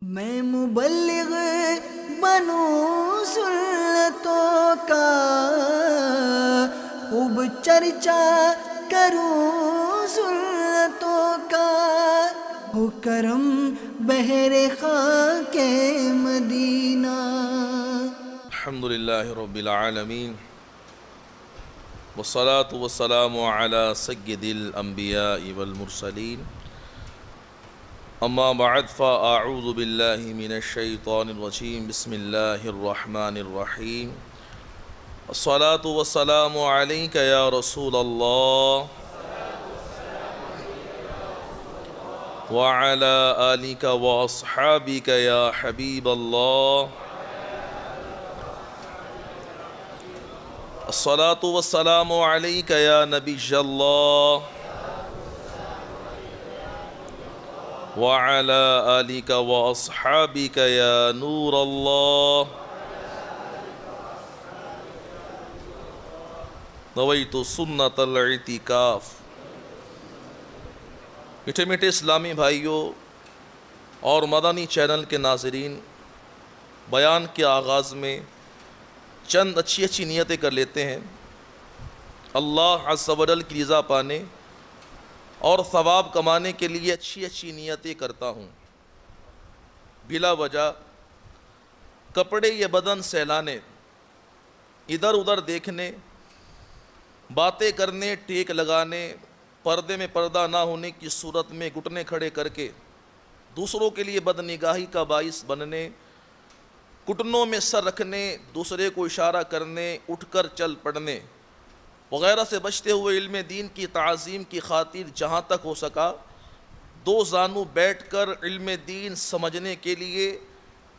میں مبلغ بنوں سنتوں کا، خوب چرچا کروں سنتوں کا، ہو کرم بہر خاک مدینہ۔ الحمدللہ رب العالمین، والصلاة والسلام على سید الانبیاء والمرسلین، اما بعد فاعوذ باللہ من الشیطان الرجیم، بسم اللہ الرحمن الرحیم۔ الصلاة والسلام علیک یا رسول اللہ وعلی آلک واصحابک یا حبیب اللہ۔ الصلاة والسلام علیک یا نبی اللہ وعلی آلک واصحابک یا نور اللہ۔ نویت سنت الاعتکاف۔ میٹھے میٹھے اسلامی بھائیوں اور مدنی چینل کے ناظرین، بیان کے آغاز میں چند اچھی نیتیں کر لیتے ہیں۔ اللہ عز و جل کی رضا پانے اور ثواب کمانے کے لیے اچھی نیتیں کرتا ہوں۔ بلا وجہ کپڑے یا بدن سہلانے، ادھر ادھر دیکھنے، باتیں کرنے، ٹیک لگانے، پردے میں پردہ نہ ہونے کی صورت میں گھٹنے کھڑے کر کے دوسروں کے لیے بدنگاہی کا باعث بننے، گھٹنوں میں سر رکھنے، دوسرے کو اشارہ کرنے، اٹھ کر چل پڑنے وغیرہ سے بچتے ہوئے علم دین کی تعظیم کی خاطر جہاں تک ہو سکا دو زانو بیٹھ کر علم دین سمجھنے کے لیے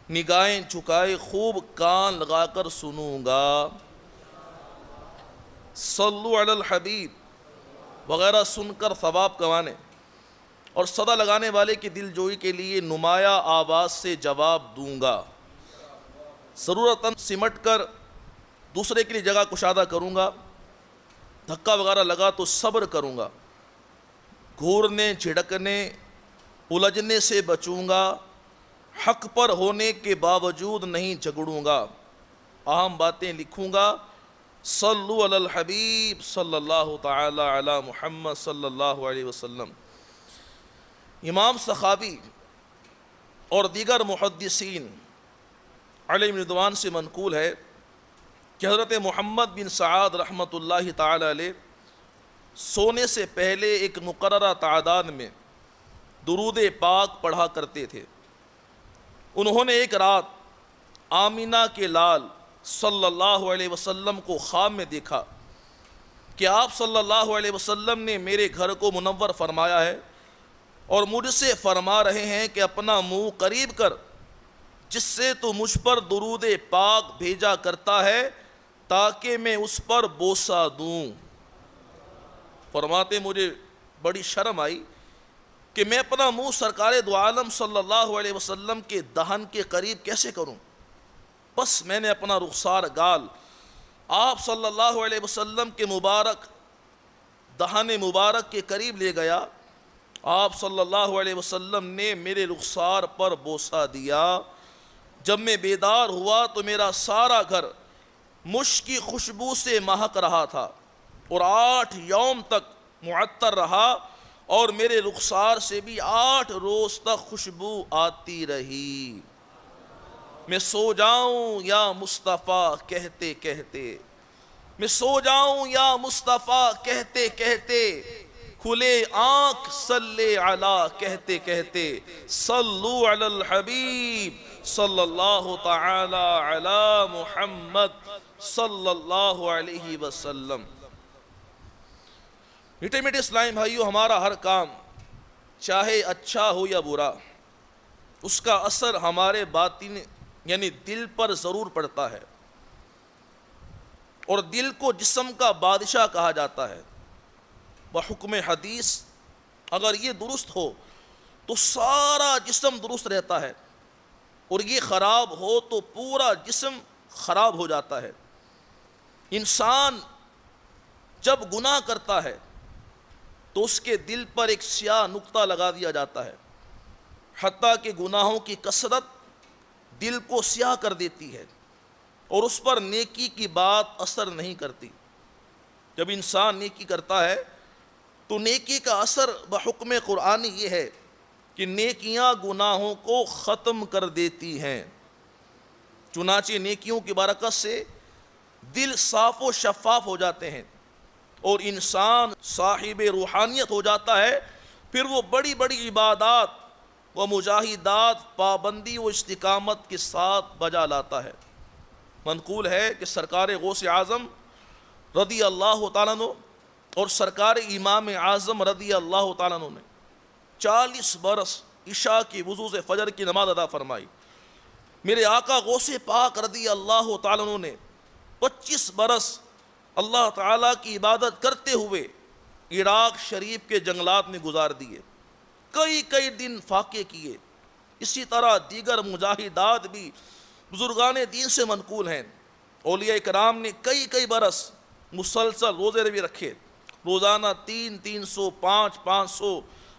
نگاہیں جھکائے خوب کان لگا کر سنوں گا۔ صلو علی الحبیب وغیرہ سن کر ثواب کمانے اور صدا لگانے والے کی دل جوئی کے لیے نمایاں آواز سے جواب دوں گا۔ ضرورتاً سمٹ کر دوسرے کے لیے جگہ کشادہ کروں گا، دھکا وغیرہ لگا تو صبر کروں گا، گھورنے جھڑکنے الجھنے سے بچوں گا، حق پر ہونے کے باوجود نہیں جھگڑوں گا، اہم باتیں لکھوں گا۔ صلو علی الحبیب صلی اللہ تعالی علی محمد صلی اللہ علیہ وسلم۔ امام سخاوی اور دیگر محدثین علیہ رضوان سے منقول ہے کہ حضرت محمد بن سعد رحمۃ اللہ تعالی علیہ سونے سے پہلے ایک مقررہ تعداد میں درود پاک پڑھا کرتے تھے۔ انہوں نے ایک رات آمینہ کے لال صلی اللہ علیہ وسلم کو خواب میں دیکھا کہ آپ صلی اللہ علیہ وسلم نے میرے گھر کو منور فرمایا ہے اور مجھ سے فرما رہے ہیں کہ اپنا منہ قریب کر، جس سے تو مجھ پر درود پاک بھیجا کرتا ہے تاکہ میں اس پر بوسہ دوں۔ فرماتے مجھے بڑی شرم آئی کہ میں اپنا منہ سرکار دو عالم صلی اللہ علیہ وسلم کے دہن کے قریب کیسے کروں، بس میں نے اپنا رخسار گال آپ صلی اللہ علیہ وسلم کے مبارک دہن مبارک کے قریب لے گیا۔ آپ صلی اللہ علیہ وسلم نے میرے رخسار پر بوسہ دیا۔ جب میں بیدار ہوا تو میرا سارا گھر مشک کی خوشبو سے مہک رہا تھا اور 8 یوم تک معطر رہا اور میرے رخسار سے بھی 8 روز تک خوشبو آتی رہی۔ میں سو جاؤں یا مصطفیٰ کہتے کہتے، میں سو جاؤں یا مصطفیٰ کہتے کہتے، کھلے آنکھ صلی علی کہتے کہتے، صلو علی الحبیب صلی اللہ تعالی علی محمد صلی اللہ علیہ وسلم۔ میٹھے میٹھے اسلامی بھائیو، ہمارا ہر کام چاہے اچھا ہو یا برا، اس کا اثر ہمارے باطن یعنی دل پر ضرور پڑتا ہے، اور دل کو جسم کا بادشاہ کہا جاتا ہے۔ بحکم حدیث اگر یہ درست ہو تو سارا جسم درست رہتا ہے، اور یہ خراب ہو تو پورا جسم خراب ہو جاتا ہے۔ انسان جب گناہ کرتا ہے تو اس کے دل پر ایک سیاہ نقطہ لگا دیا جاتا ہے۔ حتیٰ کہ گناہوں کی کثرت دل کو سیاہ کر دیتی ہے اور اس پر نیکی کی بات اثر نہیں کرتی۔ جب انسان نیکی کرتا ہے تو نیکی کا اثر بحکم قرآنی یہ ہے کہ نیکیاں گناہوں کو ختم کر دیتی ہیں۔ چنانچہ نیکیوں کی برکت سے دل صاف و شفاف ہو جاتے ہیں اور انسان صاحب روحانیت ہو جاتا ہے، پھر وہ بڑی بڑی عبادات و مجاہدات پابندی و استقامت کے ساتھ بجا لاتا ہے۔ منقول ہے کہ سرکار غوث اعظم رضی اللہ تعالیٰ عنہ اور سرکار امام اعظم رضی اللہ تعالیٰ عنہ نے 40 برس عشاء کی وضو سے فجر کی نماز ادا فرمائی۔ میرے آقا غوث پاک رضی اللہ تعالیٰ عنہ نے 25 برس اللہ تعالیٰ کی عبادت کرتے ہوئے عراق شریف کے جنگلات میں گزار دیے، کئی دن فاقے کیے۔ اسی طرح دیگر مجاہدات بھی بزرگان دین سے منقول ہیں۔ اولیاء کرام نے کئی برس مسلسل روزے بھی رکھے، روزانہ 300 500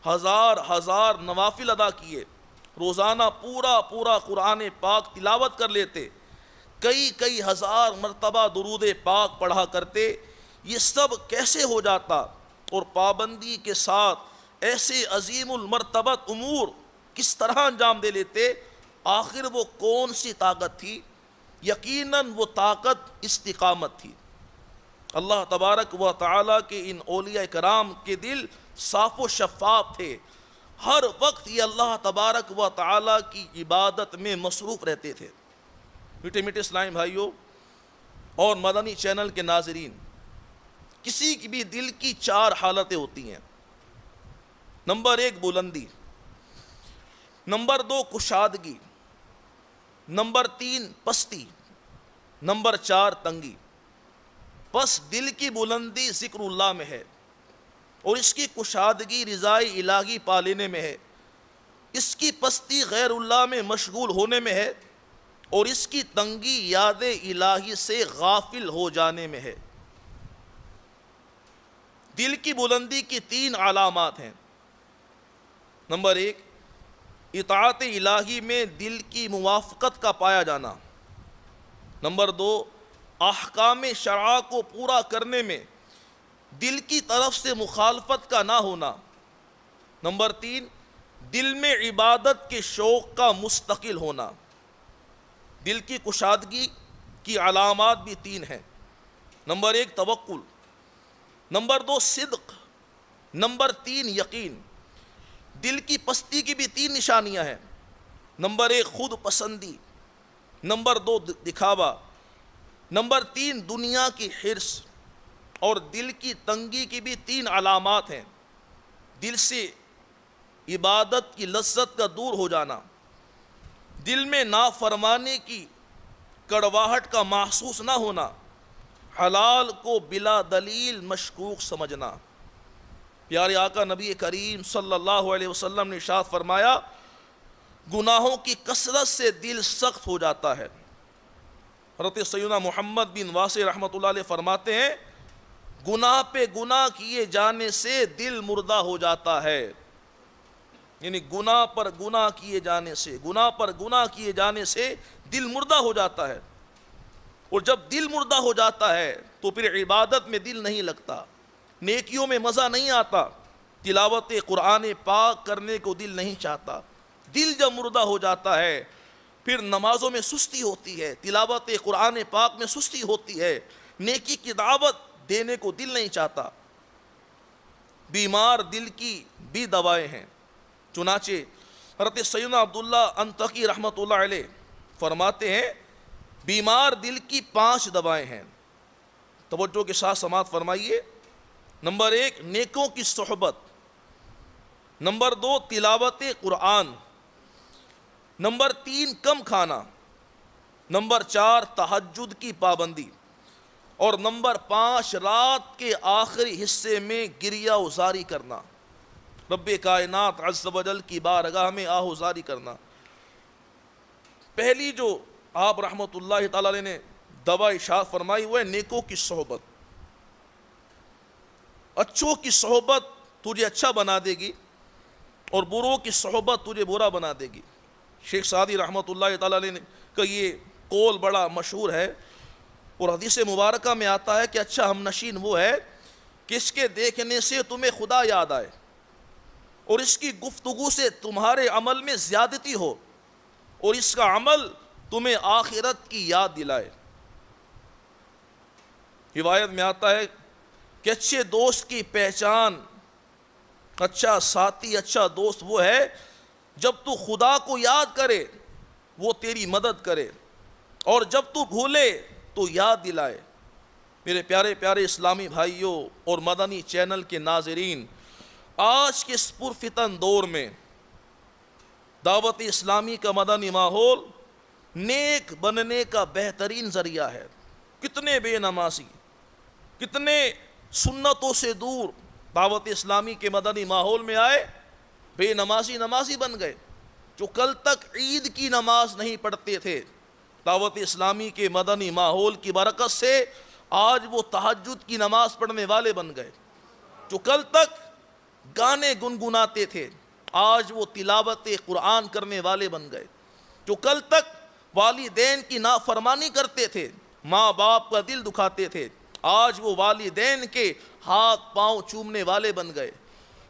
ہزار نوافل ادا کیے، روزانہ پورا قرآن پاک تلاوت کر لیتے، کئی ہزار مرتبہ درود پاک پڑھا کرتے۔ یہ سب کیسے ہو جاتا اور پابندی کے ساتھ ایسے عظیم المرتبت امور کس طرح انجام دے لیتے؟ آخر وہ کون سی طاقت تھی؟ یقیناً وہ طاقت استقامت تھی۔ اللہ تبارک و تعالیٰ کے ان اولیاء کرام کے دل صاف و شفاف تھے، ہر وقت یہ اللہ تبارک و تعالیٰ کی عبادت میں مصروف رہتے تھے۔ میٹھے اسلامی بھائیوں اور مدنی چینل کے ناظرین، کسی کی بھی دل کی 4 حالتیں ہوتی ہیں۔ نمبر 1 بلندی، نمبر 2 کشادگی، نمبر 3 پستی، نمبر 4 تنگی۔ پس دل کی بلندی ذکر اللہ میں ہے اور اس کی کشادگی رضائے الہی پا لینے میں ہے، اس کی پستی غیر اللہ میں مشغول ہونے میں ہے اور اس کی تنگی یاد الہی سے غافل ہو جانے میں ہے۔ دل کی بلندی کی 3 علامات ہیں۔ نمبر 1 اطاعت الہی میں دل کی موافقت کا پایا جانا۔ نمبر 2 احکام شرع کو پورا کرنے میں دل کی طرف سے مخالفت کا نہ ہونا۔ نمبر 3 دل میں عبادت کے شوق کا مستقل ہونا۔ دل کی کشادگی کی علامات بھی 3 ہیں۔ نمبر 1 توکل، نمبر 2 صدق، نمبر 3 یقین۔ دل کی پستی کی بھی 3 نشانیاں ہیں۔ نمبر 1 خود پسندی، نمبر 2 دکھاوا، نمبر 3 دنیا کی حرص۔ اور دل کی تنگی کی بھی 3 علامات ہیں۔ دل سے عبادت کی لذت کا دور ہو جانا، دل میں نافرمانی کی کڑواہٹ کا محسوس نہ ہونا، حلال کو بلا دلیل مشکوک سمجھنا۔ پیارے آقا نبی کریم صلی اللہ علیہ وسلم نے ارشاد فرمایا، گناہوں کی کثرت سے دل سخت ہو جاتا ہے۔ حضرت سیدنا محمد بن واسع رحمۃ اللہ علیہ فرماتے ہیں، گناہ پہ گناہ کیے جانے سے دل مردہ ہو جاتا ہے۔ یعنی گناہ پر گناہ کیے جانے سے، گناہ پر گناہ کیے جانے سے دل مردہ ہو جاتا ہے، اور جب دل مردہ ہو جاتا ہے تو پھر عبادت میں دل نہیں لگتا، نیکیوں میں مزہ نہیں آتا، تلاوت قرآن پاک کرنے کو دل نہیں چاہتا۔ دل جب مردہ ہو جاتا ہے پھر نمازوں میں سستی ہوتی ہے، تلاوت قرآن پاک میں سستی ہوتی ہے، نیکی کی دعوت دینے کو دل نہیں چاہتا۔ بیمار دل کی بھی دوائیں ہیں۔ چنانچہ حضرت سیدنا عبداللہ انطاکی رحمۃ اللہ علیہ فرماتے ہیں، بیمار دل کی 5 دوائیں ہیں۔ توجہ کے ساتھ سماعت فرمائیے۔ نمبر 1 نیکوں کی صحبت، نمبر 2 تلاوت قرآن، نمبر 3 کم کھانا، نمبر 4 تہجد کی پابندی، اور نمبر 5 رات کے آخری حصے میں گریہ وزاری کرنا، رب کائنات عز و جل کی بارگاہ میں آہوزاری کرنا۔ پہلی جو آپ رحمت اللہ تعالی نے دوا ارشاد فرمائی وہ ہے نیکوں کی صحبت۔ اچھوں کی صحبت تجھے اچھا بنا دے گی اور بروں کی صحبت تجھے برا بنا دے گی۔ شیخ سعدی رحمۃ اللہ تعالیٰ علیہ کا یہ قول بڑا مشہور ہے، اور حدیث مبارکہ میں آتا ہے کہ اچھا ہم نشین وہ ہے کہ اس کے دیکھنے سے تمہیں خدا یاد آئے، اور اس کی گفتگو سے تمہارے عمل میں زیادتی ہو، اور اس کا عمل تمہیں آخرت کی یاد دلائے۔ روایت میں آتا ہے کہ اچھے دوست کی پہچان، اچھا ساتھی، اچھا دوست وہ ہے جب تو خدا کو یاد کرے وہ تیری مدد کرے، اور جب تو بھولے تو یاد دلائے۔ میرے پیارے پیارے اسلامی بھائیوں اور مدنی چینل کے ناظرین، آج کے اس پرفتن دور میں دعوت اسلامی کا مدنی ماحول نیک بننے کا بہترین ذریعہ ہے۔ کتنے بے نمازی، کتنے سنتوں سے دور دعوت اسلامی کے مدنی ماحول میں آئے، بے نمازی بن گئے۔ جو کل تک عید کی نماز نہیں پڑھتے تھے، دعوت اسلامی کے مدنی ماحول کی برکت سے آج وہ تہجد کی نماز پڑھنے والے بن گئے۔ جو کل تک گانے گنگناتے تھے، آج وہ تلاوت قرآن کرنے والے بن گئے۔ جو کل تک والدین کی نافرمانی کرتے تھے، ماں باپ کا دل دکھاتے تھے، آج وہ والدین کے ہاتھ پاؤں چومنے والے بن گئے۔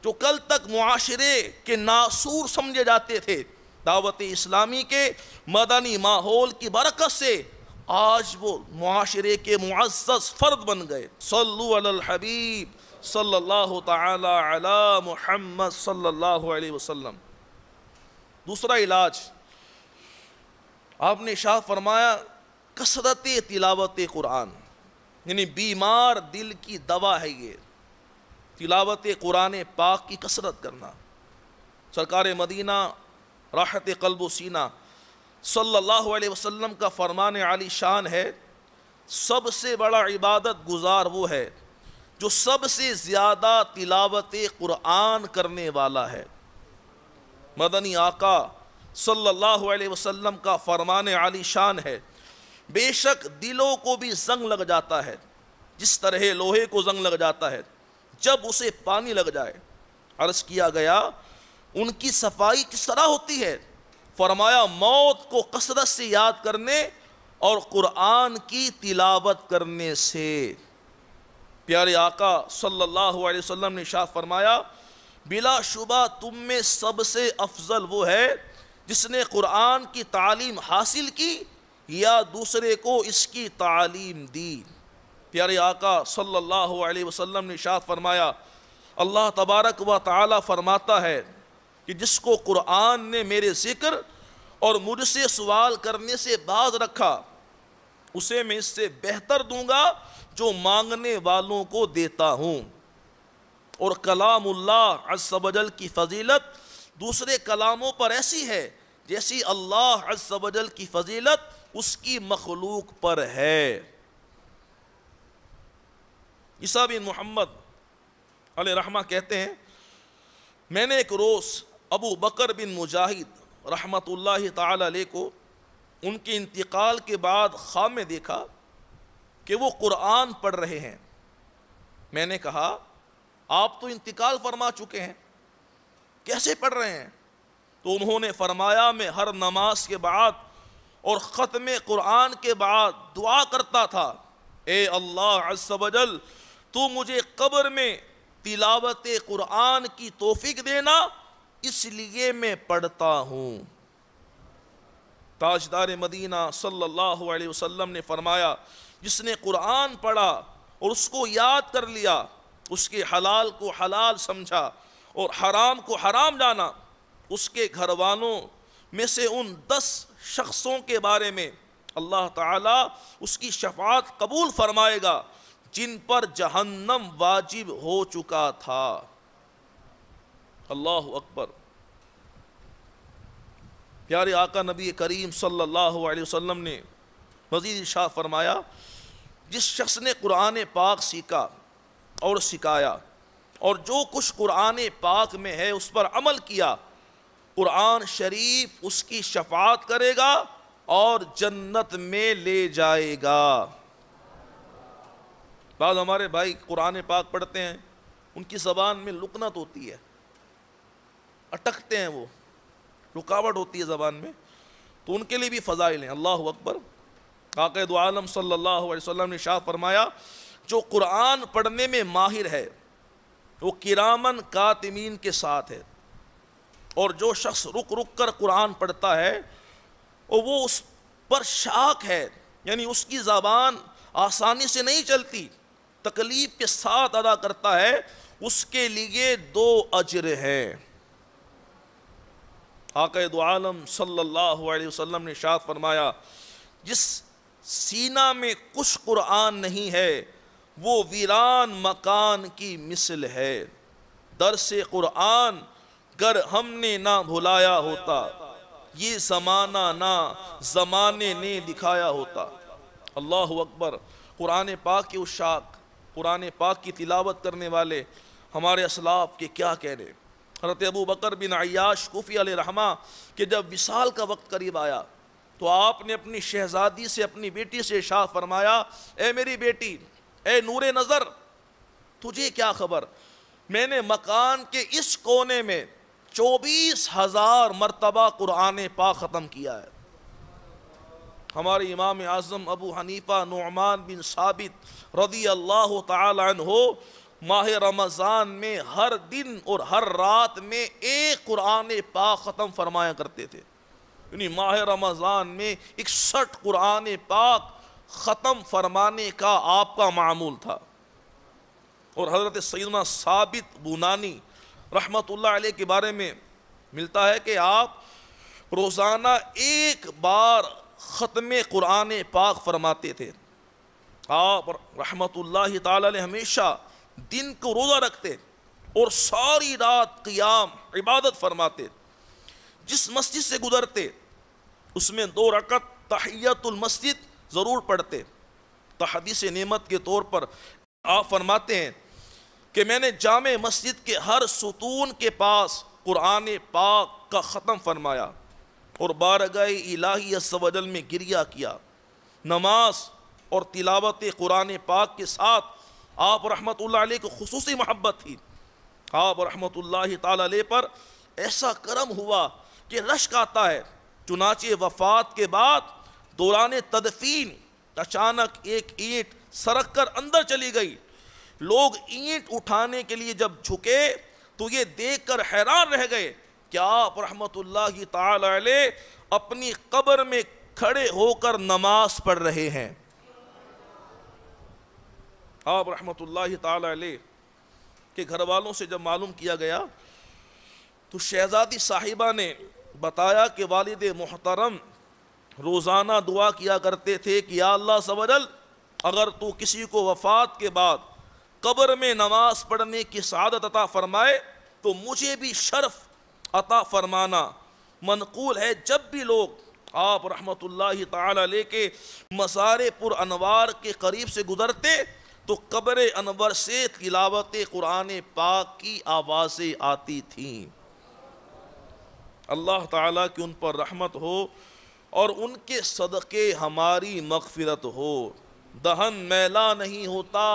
جو کل تک معاشرے کے ناسور سمجھے جاتے تھے، دعوت اسلامی کے مدنی ماحول کی برکت سے آج وہ معاشرے کے معزز فرد بن گئے۔ صلو علی الحبیب صلی اللہ تعالی علی محمد صلی اللہ علیہ وسلم۔ دوسرا علاج آپ نے ارشاد فرمایا کثرت تلاوت قرآن، یعنی بیمار دل کی دوا ہے یہ تلاوت قرآن پاک کی کثرت کرنا۔ سرکار مدینہ راحت قلب و سینہ صلی اللہ علیہ وسلم کا فرمان عالی شان ہے، سب سے بڑا عبادت گزار وہ ہے جو سب سے زیادہ تلاوت قرآن کرنے والا ہے۔ مدنی آقا صلی اللہ علیہ وسلم کا فرمان عالی شان ہے، بے شک دلوں کو بھی زنگ لگ جاتا ہے، جس طرح لوہے کو زنگ لگ جاتا ہے جب اسے پانی لگ جائے۔ عرض کیا گیا ان کی صفائی کس طرح ہوتی ہے؟ فرمایا موت کو کثرت سے یاد کرنے اور قرآن کی تلاوت کرنے سے۔ پیارے آقا صلی اللہ علیہ وسلم نے ارشاد فرمایا بلا شبہ تم میں سب سے افضل وہ ہے جس نے قرآن کی تعلیم حاصل کی یا دوسرے کو اس کی تعلیم دی۔ پیارے آقا صلی اللہ علیہ وسلم نے ارشاد فرمایا اللہ تبارک و تعالی فرماتا ہے کہ جس کو قرآن نے میرے ذکر اور مجھ سے سوال کرنے سے باز رکھا اسے میں اس سے بہتر دوں گا جو مانگنے والوں کو دیتا ہوں۔ اور کلام اللہ عز و جل کی فضیلت دوسرے کلاموں پر ایسی ہے جیسی اللہ عز و جل کی فضیلت اس کی مخلوق پر ہے۔ عیسیٰ بن محمد علیہ رحمہ کہتے ہیں میں نے ایک روز ابو بکر بن مجاہد رحمت اللہ تعالی علیہ کو ان کے انتقال کے بعد خواب میں دیکھا کہ وہ قرآن پڑھ رہے ہیں۔ میں نے کہا آپ تو انتقال فرما چکے ہیں، کیسے پڑھ رہے ہیں؟ تو انہوں نے فرمایا میں ہر نماز کے بعد اور ختم قرآن کے بعد دعا کرتا تھا اے اللہ عز و جل تو مجھے قبر میں تلاوت قرآن کی توفیق دینا، اس لیے میں پڑھتا ہوں۔ تاجدار مدینہ صلی اللہ علیہ وسلم نے فرمایا جس نے قرآن پڑھا اور اس کو یاد کر لیا، اس کے حلال کو حلال سمجھا اور حرام کو حرام جانا، اس کے گھر والوں میں سے ان 10 شخصوں کے بارے میں اللہ تعالیٰ اس کی شفاعت قبول فرمائے گا جن پر جہنم واجب ہو چکا تھا۔ اللہ اکبر۔ پیارے آقا نبی کریم صلی اللہ علیہ وسلم نے مزید ارشاد فرمایا جس شخص نے قرآن پاک سیکھا اور سکھایا اور جو کچھ قرآن پاک میں ہے اس پر عمل کیا، قرآن شریف اس کی شفاعت کرے گا اور جنت میں لے جائے گا۔ بعض ہمارے بھائی قرآن پاک پڑھتے ہیں، ان کی زبان میں لکنت ہوتی ہے، اٹکتے ہیں، وہ رکاوٹ ہوتی ہے زبان میں، تو ان کے لیے بھی فضائل ہیں۔ اللہ اکبر۔ آقا دو عالم صلی اللہ علیہ وسلم نے ارشاد فرمایا جو قرآن پڑھنے میں ماہر ہے وہ کرامن کاتمین کے ساتھ ہے، اور جو شخص رک رک کر قرآن پڑھتا ہے اور وہ اس پر شاک ہے، یعنی اس کی زبان آسانی سے نہیں چلتی، تکلیف کے ساتھ ادا کرتا ہے، اس کے لیے 2 اجر ہیں۔ آقا دو عالم صلی اللہ علیہ وسلم نے ارشاد فرمایا جس سینہ میں کچھ قرآن نہیں ہے وہ ویران مکان کی مثل ہے، درس قرآن گر ہم نے نہ بھلایا ہوتا، یہ زمانہ نہ زمانے نے دکھایا ہوتا۔ اللہ اکبر۔ قرآن پاک کے عشاق، قرآن پاک کی تلاوت کرنے والے ہمارے اسلاف کے کیا کہنے۔ حضرت ابو بکر بن عیاش کوفی علیہ رحمہ کہ جب وصال کا وقت قریب آیا تو آپ نے اپنی شہزادی سے، اپنی بیٹی سے ارشاد فرمایا اے میری بیٹی، اے نور نظر، تجھے کیا خبر، میں نے مکان کے اس کونے میں 24,000 مرتبہ قرآن پاک ختم کیا ہے۔ ہمارے امام اعظم ابو حنیفہ نعمان بن ثابت رضی اللہ تعالی عنہ ماہ رمضان میں ہر دن اور ہر رات میں ایک قرآن پاک ختم فرمایا کرتے تھے، یعنی ماہ رمضان میں 61 قرآن پاک ختم فرمانے کا آپ کا معمول تھا۔ اور حضرت سیدنا ثابت بنانی رحمت اللہ علیہ کے بارے میں ملتا ہے کہ آپ روزانہ 1 بار ختم قرآن پاک فرماتے تھے۔ آپ رحمت اللہ تعالی علیہ ہمیشہ دن کو روزہ رکھتے اور ساری رات قیام عبادت فرماتے، جس مسجد سے گزرتے اس میں 2 رکعت تحیت المسجد ضرور پڑھتے۔ تحدیث نعمت کے طور پر آپ فرماتے ہیں کہ میں نے جامع مسجد کے ہر ستون کے پاس قرآن پاک کا ختم فرمایا اور بارگاہ الہی عز و جل میں گریہ کیا۔ نماز اور تلاوت قرآن پاک کے ساتھ آپ رحمت اللہ علیہ کو خصوصی محبت تھی۔ آپ رحمت اللہ تعالی علیہ پر ایسا کرم ہوا کہ رشک آتا ہے، چنانچہ وفات کے بعد دوران تدفین اچانک ایک اینٹ سرک کر اندر چلی گئی۔ لوگ اینٹ اٹھانے کے لیے جب جھکے تو یہ دیکھ کر حیران رہ گئے کہ آپ رحمت اللہ تعالی علیہ اپنی قبر میں کھڑے ہو کر نماز پڑھ رہے ہیں۔ آپ رحمت اللہ تعالی علیہ کے گھر والوں سے جب معلوم کیا گیا تو شہزادی صاحبہ نے بتایا کہ والد محترم روزانہ دعا کیا کرتے تھے کہ یا اللہ عز و جل اگر تو کسی کو وفات کے بعد قبر میں نماز پڑھنے کی سعادت عطا فرمائے تو مجھے بھی شرف عطا فرمانا۔ منقول ہے جب بھی لوگ آپ رحمت اللہ تعالی علیہ کے مزار پر انوار کے قریب سے گزرتے تو قبر انور سے تلاوت قرآن پاک کی آوازیں آتی تھیں۔ اللہ تعالیٰ کی ان پر رحمت ہو اور ان کے صدقے ہماری مغفرت ہو۔ دہن میلا نہیں ہوتا،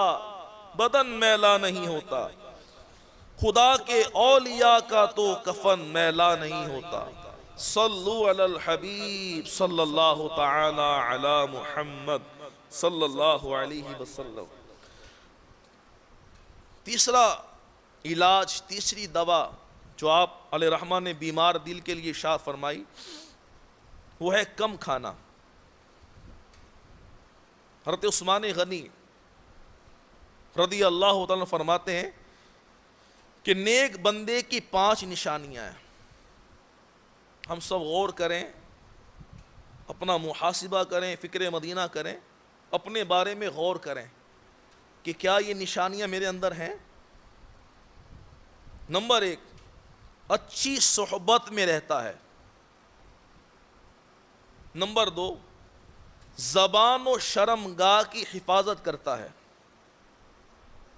بدن میلا نہیں ہوتا، خدا کے اولیاء کا تو کفن میلا نہیں ہوتا۔ صلو علی الحبیب صلی اللہ تعالی علی محمد صلی اللہ علیہ وسلم۔ تیسرا علاج، تیسری دوا جو آپ علیہ رحمہ نے بیمار دل کے لیے ارشاد فرمائی وہ ہے کم کھانا۔ حضرت عثمان غنی رضی اللہ تعالیٰ فرماتے ہیں کہ نیک بندے کی 5 نشانیاں ہیں۔ ہم سب غور کریں، اپنا محاسبہ کریں، فکر مدینہ کریں، اپنے بارے میں غور کریں کہ کیا یہ نشانیاں میرے اندر ہیں۔ نمبر 1، اچھی صحبت میں رہتا ہے۔ نمبر 2، زبان و شرمگاہ کی حفاظت کرتا ہے،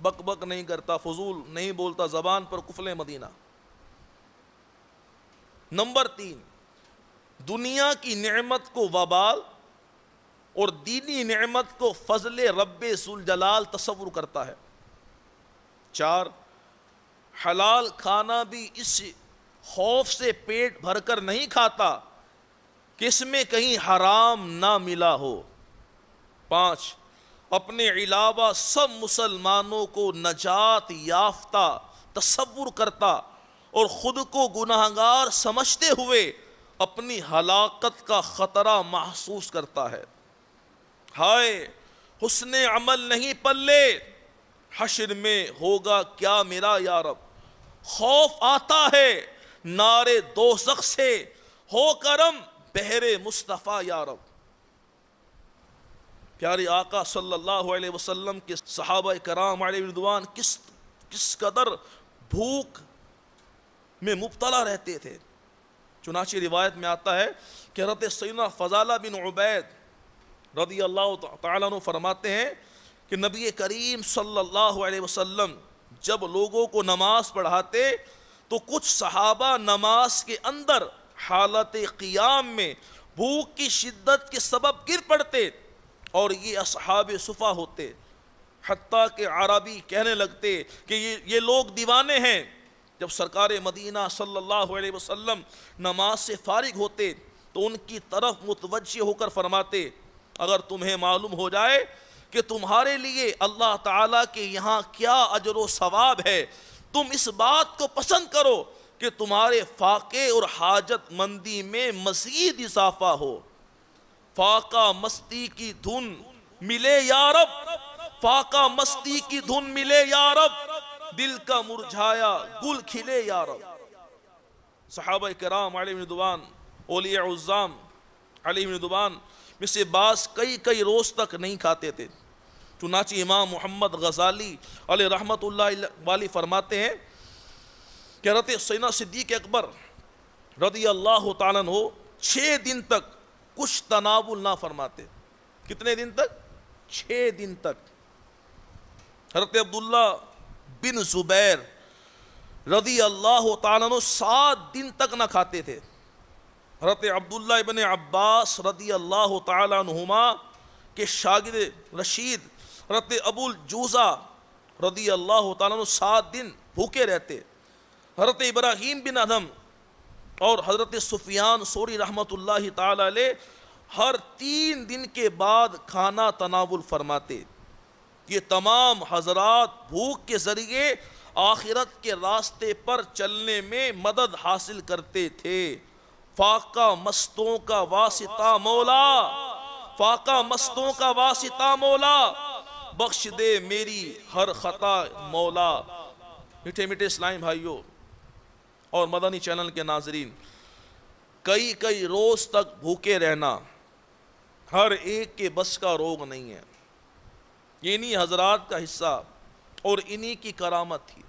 بک بک نہیں کرتا، فضول نہیں بولتا، زبان پر قفل مدینہ۔ نمبر 3، دنیا کی نعمت کو وبال اور دینی نعمت کو فضل رب ذوالجلال تصور کرتا ہے۔ 4، حلال کھانا بھی اس خوف سے پیٹ بھر کر نہیں کھاتا کہ اس میں کہیں حرام نہ ملا ہو۔ 5، اپنے علاوہ سب مسلمانوں کو نجات یافتہ تصور کرتا اور خود کو گناہگار سمجھتے ہوئے اپنی ہلاکت کا خطرہ محسوس کرتا ہے۔ ہائے حسن عمل نہیں پلے، حشر میں ہوگا کیا میرا یا رب۔ خوف آتا ہے نارے دوزخ سے، ہو کرم بہر مصطفیٰ یا رب۔ پیارے آقا صلی اللہ علیہ وسلم کے صحابہ کرام علیہ رضوان کس قدر بھوک میں مبتلا رہتے تھے۔ چنانچہ روایت میں آتا ہے کہ حضرت سیدنا فضالہ بن عبید رضی اللہ تعالیٰ عنہ فرماتے ہیں کہ نبی کریم صلی اللہ علیہ وسلم جب لوگوں کو نماز پڑھاتے تو کچھ صحابہ نماز کے اندر حالت قیام میں بھوک کی شدت کے سبب گر پڑتے اور یہ اصحاب صفا ہوتے، حتیٰ کہ عربی کہنے لگتے کہ یہ لوگ دیوانے ہیں۔ جب سرکار مدینہ صلی اللہ علیہ وسلم نماز سے فارغ ہوتے تو ان کی طرف متوجہ ہو کر فرماتے، اگر تمہیں معلوم ہو جائے کہ تمہارے لیے اللہ تعالیٰ کے یہاں کیا اجر و ثواب ہے، تم اس بات کو پسند کرو کہ تمہارے فاقے اور حاجت مندی میں مزید اضافہ ہو۔ فاقہ مستی کی دھن ملے یا رب، فاقہ مستی کی دھن ملے یا رب، دل کا مرجھایا گل کھلے یا رب۔ صحابہ کرام علیہ رضوان، اولیاء عظام علیہ رضوان میں سے بعض کئی روز تک نہیں کھاتے تھے۔ چنانچہ امام محمد غزالی علیہ رحمت اللہ والی فرماتے ہیں کہ حضرت سیدنا صدیق اکبر رضی اللہ تعالیٰ عنہ 6 دن تک کچھ تناول نہ فرماتے۔ کتنے دن تک؟ 6 دن تک۔ حضرت عبداللہ بن زبیر رضی اللہ تعالیٰ عنہ 7 دن تک نہ کھاتے تھے۔ حضرت عبداللہ ابن عباس رضی اللہ تعالیٰ عنہما کے شاگرد رشید حضرت ابو الجوزہ رضی اللہ تعالیٰ عنہ 7 دن بھوکے رہتے۔ حضرت ابراہیم بن ادھم اور حضرت سفیان ثوری رحمت اللہ تعالیٰ علیہ ہر 3 دن کے بعد کھانا تناول فرماتے۔ یہ تمام حضرات بھوک کے ذریعے آخرت کے راستے پر چلنے میں مدد حاصل کرتے تھے۔ فاقہ مستوں کا واسطہ مولا، فاقہ مستوں کا واسطہ مولا، بخش دے میری ہر خطا مولا۔ میٹھے میٹھے اسلامی بھائیوں اور مدنی چینل کے ناظرین، کئی روز تک بھوکے رہنا ہر ایک کے بس کا روگ نہیں ہے۔ یہ انہی حضرات کا حصہ اور انہی کی کرامت تھی۔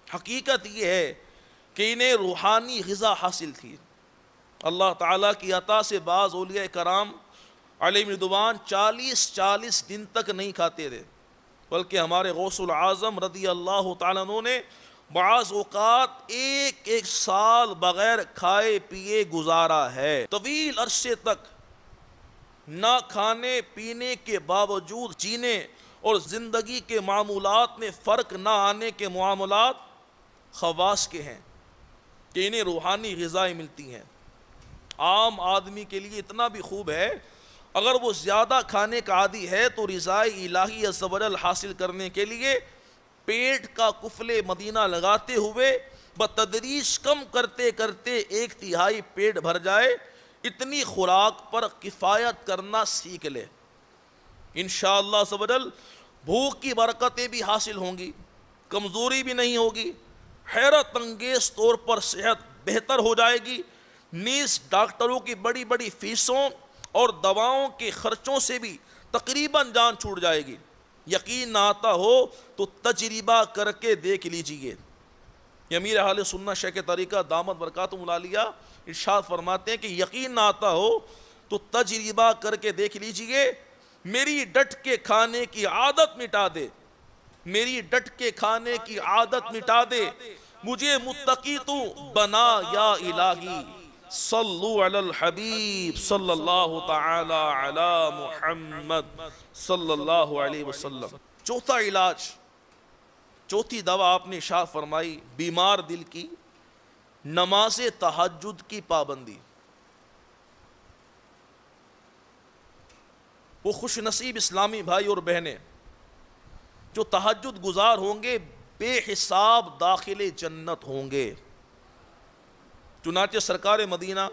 حقیقت یہ ہے کہ انہیں روحانی غذا حاصل تھی۔ اللہ تعالیٰ کی عطا سے بعض اولیاء کرام علیہ رضوان 40 دن تک نہیں کھاتے تھے، بلکہ ہمارے غوث العظم رضی اللہ تعالیٰ عنہ نے بعض اوقات ایک سال بغیر کھائے پیے گزارا ہے۔ طویل عرصے تک نہ کھانے پینے کے باوجود جینے اور زندگی کے معمولات میں فرق نہ آنے کے معاملات خواص کے ہیں کہ انہیں روحانی غذائیں ملتی ہیں۔ عام آدمی کے لیے اتنا بھی خوب ہے، اگر وہ زیادہ کھانے کا عادی ہے تو رضائے الہی عز و جل حاصل کرنے کے لیے پیٹ کا قفل مدینہ لگاتے ہوئے بتدریج کم کرتے کرتے 1/3 پیٹ بھر جائے، اتنی خوراک پر کفایت کرنا سیکھ لے۔ انشاءاللہ عز و جل بھوک کی برکتیں بھی حاصل ہوں گی، کمزوری بھی نہیں ہوگی، حیرت انگیز طور پر صحت بہتر ہو جائے گی، نیز ڈاکٹروں کی بڑی فیسوں اور دواؤں کے خرچوں سے بھی تقریباً جان چھوٹ جائے گی۔ یقین نہ آتا ہو تو تجربہ کر کے دیکھ لیجئے۔ یہ امیر اہل سنت شیخ طریقہ دامت برکاتہم العالیہ ارشاد فرماتے ہیں کہ یقین نہ آتا ہو تو تجربہ کر کے دیکھ لیجئے، میری ڈٹ کے کھانے کی عادت مٹا دے، میری ڈٹ کے کھانے کی عادت مٹا دے، مجھے متقی تو بنا یا الہی، صلو علی الحبیب صلی اللہ تعالی علی محمد صلی اللہ علیہ وسلم۔ چوتھا علاج، چوتھی دوا آپ نے ارشاد فرمائی بیمار دل کی نماز تہجد کی پابندی۔ وہ خوش نصیب اسلامی بھائی اور بہنیں جو تہجد گزار ہوں گے بے حساب داخل جنت ہوں گے۔ چنانچہ سرکار مدینہ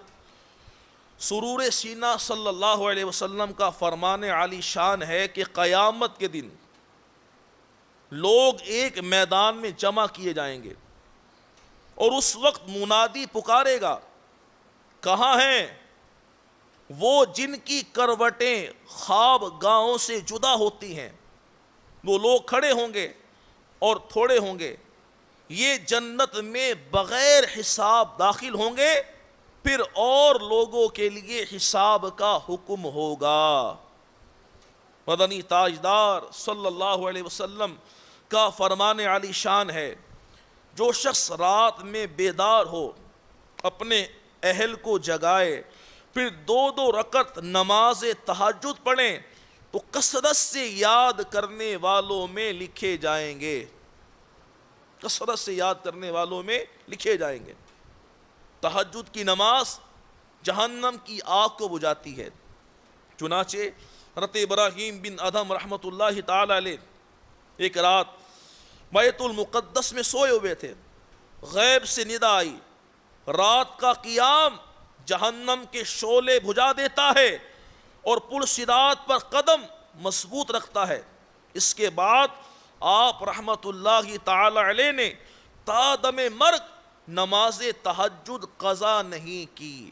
سرور سینہ صلی اللہ علیہ وسلم کا فرمان عالی شان ہے کہ قیامت کے دن لوگ ایک میدان میں جمع کیے جائیں گے اور اس وقت منادی پکارے گا، کہاں ہیں وہ جن کی کروٹیں خواب گاہوں سے جدا ہوتی ہیں؟ وہ لوگ کھڑے ہوں گے اور تھوڑے ہوں گے، یہ جنت میں بغیر حساب داخل ہوں گے، پھر اور لوگوں کے لیے حساب کا حکم ہوگا۔ مدنی تاجدار صلی اللہ علیہ وسلم کا فرمان عالی شان ہے، جو شخص رات میں بیدار ہو اپنے اہل کو جگائے پھر 2 رکعت نماز تہجد پڑھیں تو کثرت سے یاد کرنے والوں میں لکھے جائیں گے، کثرت سے یاد کرنے والوں میں لکھے جائیں گے۔ تہجد کی نماز جہنم کی آگ کو بجھاتی ہے۔ چنانچہ حضرت ابراہیم بن ادھم رحمۃ اللہ تعالی علیہ ایک رات بیت المقدس میں سوئے ہوئے تھے، غیب سے ندا آئی، رات کا قیام جہنم کے شعلے بجھا دیتا ہے اور پل صراط پر قدم مضبوط رکھتا ہے۔ اس کے بعد آپ رحمت اللہ تعالی علیہ نے تا دم مرگ نماز تہجد قضا نہیں کی۔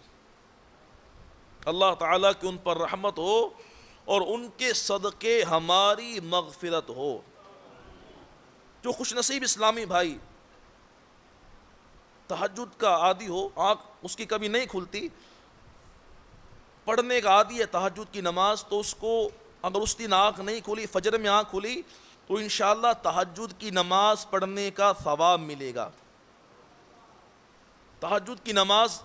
اللہ تعالیٰ کی ان پر رحمت ہو اور ان کے صدقے ہماری مغفرت ہو۔ جو خوش نصیب اسلامی بھائی تہجد کا عادی ہو، آنکھ اس کی کبھی نہیں کھلتی، پڑھنے کا عادی ہے تہجد کی نماز، تو اس کو اگر اس دن آنکھ نہیں کھلی، فجر میں آنکھ کھلی تو انشاءاللہ تہجد کی نماز پڑھنے کا ثواب ملے گا۔ تہجد کی نماز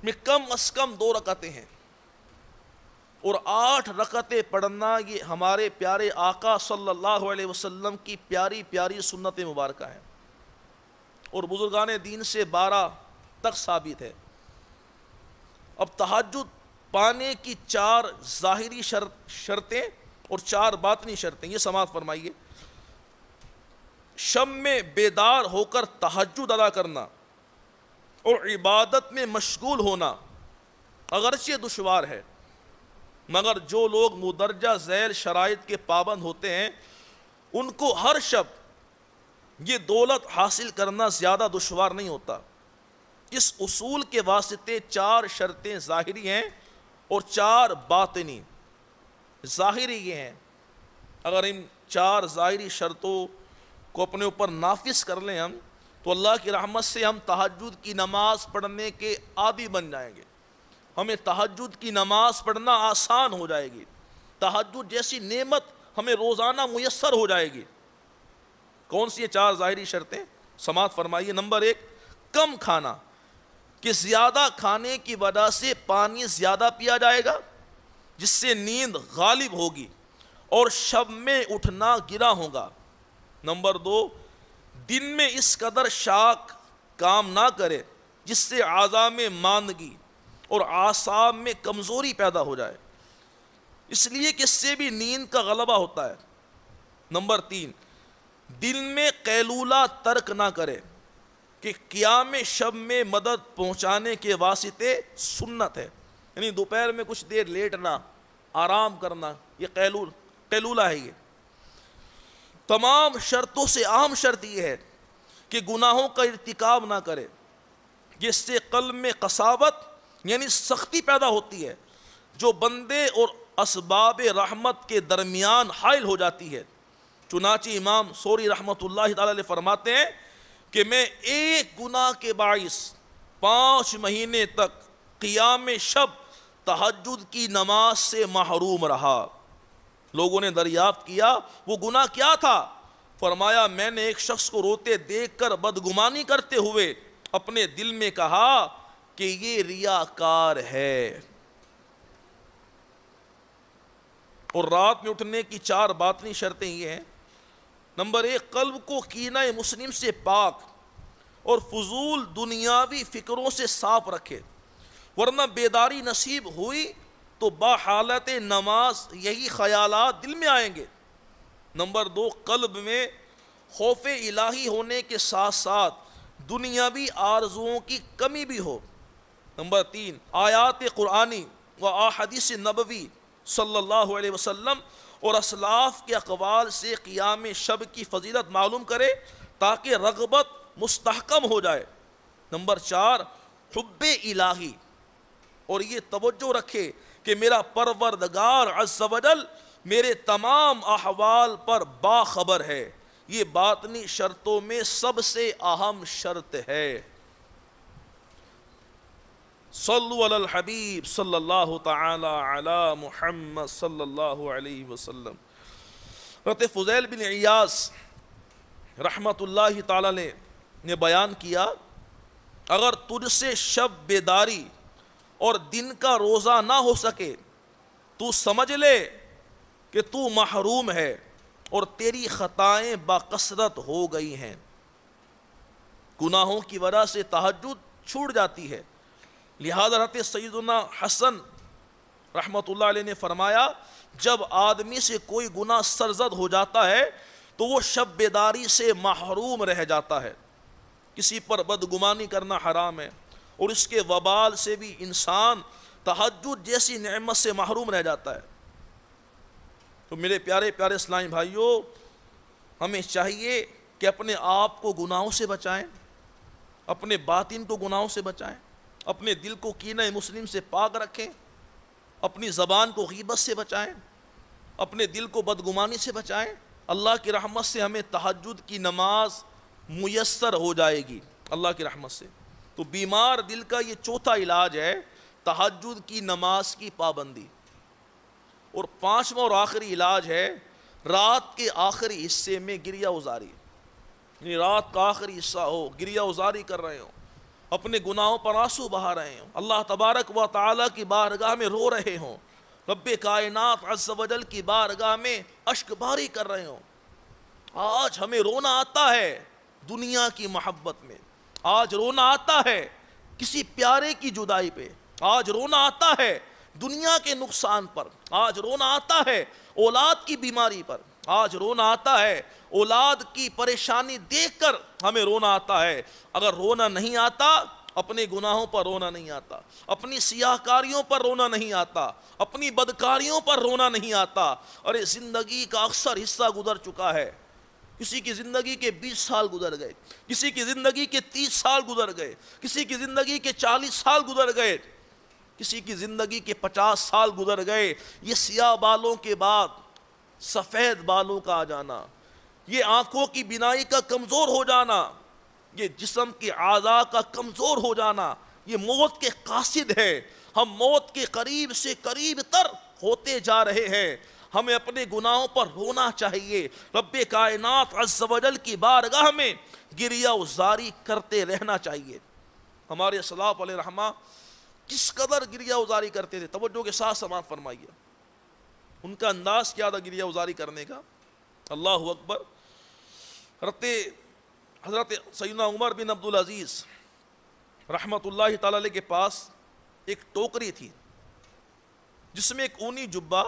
میں کم از کم 2 رکعتیں ہیں اور 8 رکعتیں پڑھنا یہ ہمارے پیارے آقا صلی اللہ علیہ وسلم کی پیاری پیاری سنت مبارکہ ہیں اور بزرگان دین سے 12 تک ثابت ہے۔ اب تہجد پانے کی 4 ظاہری شرطیں اور 4 باطنی شرطیں، یہ سماعت فرمائیے۔ شب میں بیدار ہو کر تہجد ادا کرنا اور عبادت میں مشغول ہونا اگرچہ دشوار ہے، مگر جو لوگ مدرجہ ذیل شرائط کے پابند ہوتے ہیں ان کو ہر شب یہ دولت حاصل کرنا زیادہ دشوار نہیں ہوتا۔ اس اصول کے واسطے 4 شرطیں ظاہری ہیں اور 4 باطنی۔ ظاہری یہ ہیں، اگر ان 4 ظاہری شرطوں کو اپنے اوپر نافذ کر لیں ہم تو اللہ کی رحمت سے ہم تہجد کی نماز پڑھنے کے عادی بن جائیں گے، ہمیں تہجد کی نماز پڑھنا آسان ہو جائے گی، تہجد جیسی نعمت ہمیں روزانہ میسر ہو جائے گی۔ کون سی یہ 4 ظاہری شرطیں؟ سماعت فرمائیے۔ نمبر 1، کم کھانا، کہ زیادہ کھانے کی وجہ سے پانی زیادہ پیا جائے گا جس سے نیند غالب ہوگی اور شب میں اٹھنا گرا ہوگا۔ نمبر 2، دن میں اس قدر شاک کام نہ کرے جس سے اعضاء میں ماندگی اور اعصاب میں کمزوری پیدا ہو جائے، اس لیے کہ اس سے بھی نیند کا غلبہ ہوتا ہے۔ نمبر 3، دن میں قیلولہ ترک نہ کرے، کہ قیام شب میں مدد پہنچانے کے واسطے سنت ہے، یعنی دوپہر میں کچھ دیر لیٹنا، آرام کرنا، یہ قیلولہ ہے۔ یہ تمام شرطوں سے اہم شرط یہ ہے کہ گناہوں کا ارتکاب نہ کرے، جس سے قلب میں قساوت یعنی سختی پیدا ہوتی ہے جو بندے اور اسباب رحمت کے درمیان حائل ہو جاتی ہے۔ چنانچہ امام سوری رحمۃ اللہ تعالی علیہ فرماتے ہیں کہ میں ایک گناہ کے باعث 5 مہینے تک قیام شب تہجد کی نماز سے محروم رہا۔ لوگوں نے دریافت کیا وہ گناہ کیا تھا؟ فرمایا میں نے ایک شخص کو روتے دیکھ کر بدگمانی کرتے ہوئے اپنے دل میں کہا کہ یہ ریاکار ہے۔ اور رات میں اٹھنے کی 4 باطنی شرطیں یہ ہیں۔ نمبر 1، قلب کو کینہ مسلم سے پاک اور فضول دنیاوی فکروں سے صاف رکھے، ورنہ بیداری نصیب ہوئی تو بحالت نماز یہی خیالات دل میں آئیں گے۔ نمبر 2، قلب میں خوف الہی ہونے کے ساتھ ساتھ دنیاوی آرزوؤں کی کمی بھی ہو۔ نمبر 3، آیات قرآنی و احادیث نبوی صلی اللہ علیہ وسلم اور اسلاف کے اقوال سے قیام شب کی فضیلت معلوم کرے تاکہ رغبت مستحکم ہو جائے۔ نمبر 4، حب الہی، اور یہ توجہ رکھے کہ میرا پروردگار عز و جل میرے تمام احوال پر باخبر ہے، یہ باطنی شرطوں میں سب سے اہم شرط ہے۔ صلو علی الحبیب صلی اللہ تعالی علی محمد صلی اللہ علیہ وسلم۔ حضرت فضیل بن عیاض رحمت اللہ تعالی نے بیان کیا، اگر تجھ سے شب بیداری اور دن کا روزہ نہ ہو سکے تو سمجھ لے کہ تو محروم ہے اور تیری خطائیں باکثرت ہو گئی ہیں۔ گناہوں کی وجہ سے تہجد چھوٹ جاتی ہے، لہذا حضرت سیدنا حسن رحمت اللہ علیہ نے فرمایا، جب آدمی سے کوئی گناہ سرزد ہو جاتا ہے تو وہ شب بیداری سے محروم رہ جاتا ہے۔ کسی پر بدگمانی کرنا حرام ہے، اور اس کے وبال سے بھی انسان تہجد جیسی نعمت سے محروم رہ جاتا ہے۔ تو میرے پیارے پیارے اسلامی بھائیوں، ہمیں چاہیے کہ اپنے آپ کو گناہوں سے بچائیں، اپنے باطن کو گناہوں سے بچائیں، اپنے دل کو کینہ مسلم سے پاک رکھیں، اپنی زبان کو غیبت سے بچائیں، اپنے دل کو بدگمانی سے بچائیں۔ اللہ کی رحمت سے ہمیں تہجد کی نماز میسر ہو جائے گی اللہ کی رحمت سے۔ تو بیمار دل کا یہ چوتھا علاج ہے تہجد کی نماز کی پابندی۔ اور پانچواں اور آخری علاج ہے رات کے آخری حصے میں گریہ ازاری، یعنی رات کا آخری حصہ ہو، گریہ ازاری کر رہے ہوں، اپنے گناہوں پر آنسو بہا رہے ہوں، اللہ تبارک و تعالیٰ کی بارگاہ میں رو رہے ہوں، رب کائنات عز و جل کی بارگاہ میں اشک باری کر رہے ہوں۔ آج ہمیں رونا آتا ہے دنیا کی محبت میں، آج رونا آتا ہے کسی پیارے کی جدائی پہ، آج رونا آتا ہے دنیا کے نقصان پر، آج رونا آتا ہے اولاد کی بیماری پر، آج رونا آتا ہے اولاد کی پریشانی دیکھ کر ہمیں رونا آتا ہے۔ اگر رونا نہیں آتا، اپنے گناہوں پر رونا نہیں آتا، اپنی سیاہ کاریوں پر رونا نہیں آتا، اپنی بدکاریوں پر رونا نہیں آتا۔ اور یہ زندگی کا اکثر حصہ گزر چکا ہے، کسی کی زندگی کے 20 سال گزر گئے، کسی کی زندگی کے 30 سال گزر گئے، کسی کی زندگی کے 40 سال گزر گئے، کسی کی زندگی کے 50 سال گزر گئے۔ یہ سیاہ بالوں کے بعد سفید بالوں کا آ جانا، یہ آنکھوں کی بینائی کا کمزور ہو جانا، یہ جسم کے اعضاء کا کمزور ہو جانا، یہ موت کے قاصد ہے۔ ہم موت کے قریب سے قریب تر ہوتے جا رہے ہیں۔ ہمیں اپنے گناہوں پر رونا چاہیے، رب کائنات عز و جل کی بارگاہ میں گریہ ازاری کرتے رہنا چاہیے۔ ہمارے سلاف علیہ رحمہ کس قدر گریہ ازاری کرتے تھے، توجہ کے ساتھ سماعت فرمائیے۔ ان کا انداز کیا تھا گریہ ازاری کرنے کا؟ اللہ اکبر۔ حضرت سیدنا عمر بن عبدالعزیز رحمت اللہ تعالی علیہ کے پاس ایک ٹوکری تھی جس میں ایک اونی جبہ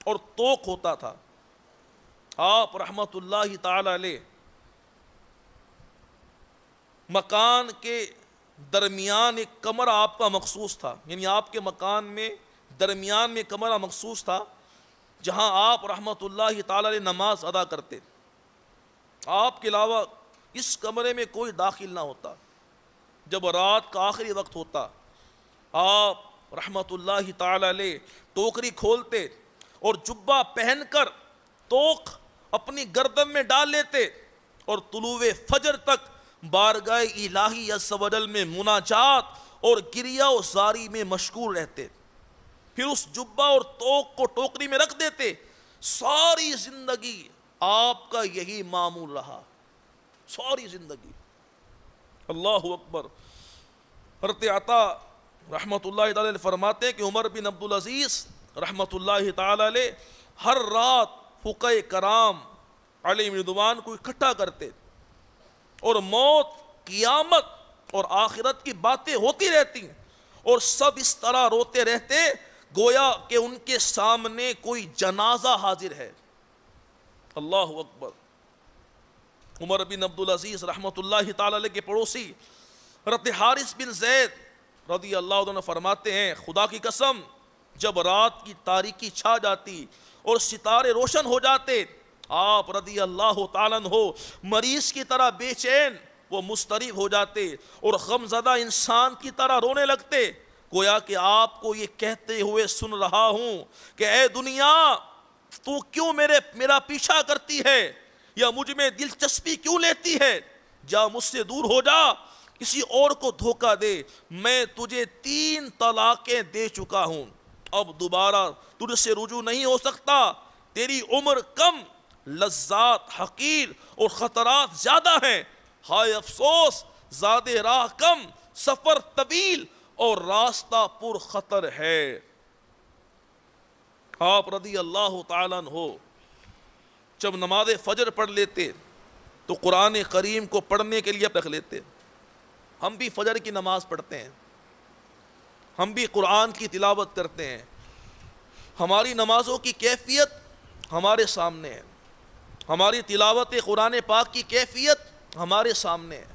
اور توق ہوتا تھا۔ آپ رحمت اللہ تعالی علیہ مکان کے درمیان ایک کمرہ آپ کا مخصوص تھا، یعنی آپ کے مکان میں درمیان میں کمرہ مخصوص تھا جہاں آپ رحمت اللہ تعالی علیہ نماز ادا کرتے۔ آپ کے علاوہ اس کمرے میں کوئی داخل نہ ہوتا۔ جب رات کا آخری وقت ہوتا، آپ رحمت اللہ تعالی علیہ ٹوکری کھولتے اور جبہ پہن کر توق اپنی گردن میں ڈال لیتے اور طلوع فجر تک بارگاہ الہی عز و جل میں مناجات اور گریہ ازاری میں مشغول رہتے۔ پھر اس جبہ اور توق کو ٹوکری میں رکھ دیتے۔ ساری زندگی آپ کا یہی معمول رہا، ساری زندگی۔ اللہ اکبر۔ حضرت عطا رحمت اللہ تعالی علیہ فرماتے ہیں کہ عمر بن عبدالعزیز رحمت اللہ تعالی علیہ ہر رات فقہاء کرام علیہ رضوان کو اکٹھا کرتے اور موت قیامت اور آخرت کی باتیں ہوتی رہتی ہیں اور سب اس طرح روتے رہتے گویا کہ ان کے سامنے کوئی جنازہ حاضر ہے۔ اللہ اکبر۔ عمر بن عبدالعزیز رحمۃ اللہ تعالی علیہ کے پڑوسی حضرت حارث بن زید رضی اللہ عنہ فرماتے ہیں خدا کی قسم جب رات کی تاریکی چھا جاتی اور ستارے روشن ہو جاتے آپ رضی اللہ تعالیٰ عنہ مریض کی طرح بے چین وہ مضطرب ہو جاتے اور غمزدہ انسان کی طرح رونے لگتے، گویا کہ آپ کو یہ کہتے ہوئے سن رہا ہوں کہ اے دنیا تو کیوں میرا پیچھا کرتی ہے یا مجھ میں دلچسپی کیوں لیتی ہے، جا مجھ سے دور ہو جا، کسی اور کو دھوکہ دے، میں تجھے 3 طلاقیں دے چکا ہوں، اب دوبارہ تجھ سے رجوع نہیں ہو سکتا، تیری عمر کم، لذات حقیر اور خطرات زیادہ ہیں، ہائے افسوس زیادہ راہ کم، سفر طویل اور راستہ پر خطر ہے۔ آپ رضی اللہ تعالیٰ عنہ جب نماز فجر پڑھ لیتے تو قرآن کریم کو پڑھنے کے لیے رکھ لیتے۔ ہم بھی فجر کی نماز پڑھتے ہیں، ہم بھی قرآن کی تلاوت کرتے ہیں، ہماری نمازوں کی کیفیت ہمارے سامنے ہے، ہماری تلاوت قرآن پاک کی کیفیت ہمارے سامنے ہے۔